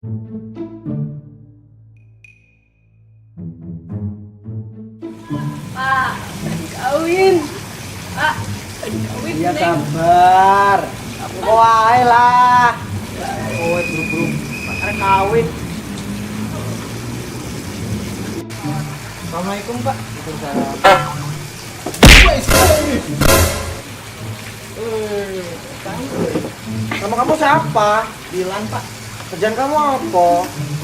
Pak, kawin. Pak, kawin Ya neng. sabar. Aku wae lah. Kowe buru-buru arek kawin. Assalamualaikum, Pak. Waalaikumsalam. Nama kamu siapa? Bilang, Pak. Kerjaan kamu apa?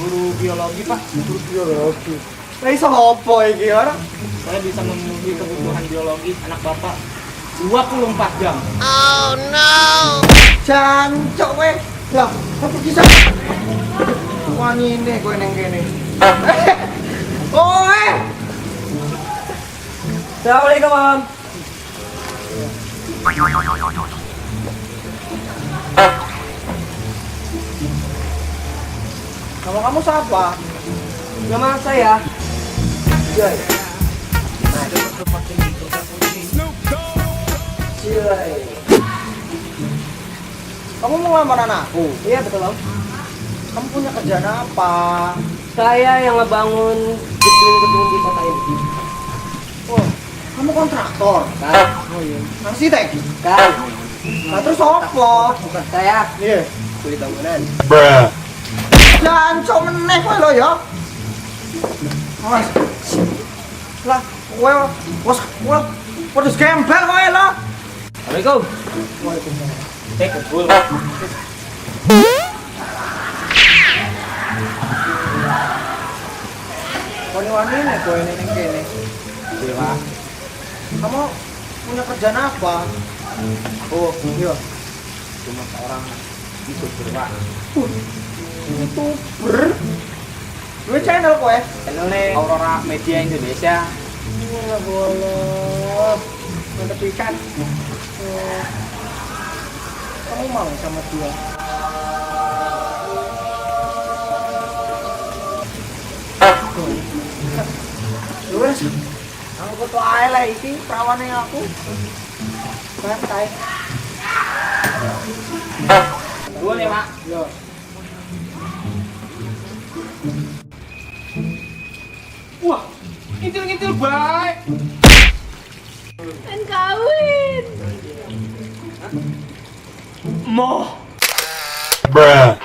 Guru biologi, Pak. Guru biologi. Lah iso apa iki orang? Saya bisa memenuhi kebutuhan biologi anak bapak 24 jam. Jancuk weh. Lah, apa kisah? Wani ini kowe neng kene. Kowe. Assalamualaikum, Om. Nama kamu siapa? Nama saya Joy. Nah, itu pakai gitu Joy. Kamu mau ngelamar anakku? Iya betul Om. Kamu punya kerjaan apa? Saya yang ngebangun gedung-gedung di kota ini. Oh, kamu kontraktor? Kan? Oh iya. Arsitek? Kan? Nah, terus apa? Bukan saya. Iya. Kulit bangunan. Jancuk meneh kowe lho ya. Awas. Lah, kowe wedhus gembel kowe lho. Assalamualaikum. Waalaikumsalam. Saya kebul. Wani-wani nih kowe ning kene. Iya, Pak. Kamu punya kerjaan apa? Oh, Iya. cuma seorang YouTuber, Pak. YouTuber. Duwe channel kowe? Channelnya Aurora Media Indonesia. Wah, boleh. Mantap ikan. Kamu mau sama dia? Wes, aku foto ae lah iki prawane aku. Santai. Dua nih, Pak. Yo. Wah, ngintil-ngintil baik. Kan kawin. Moh. Bruh.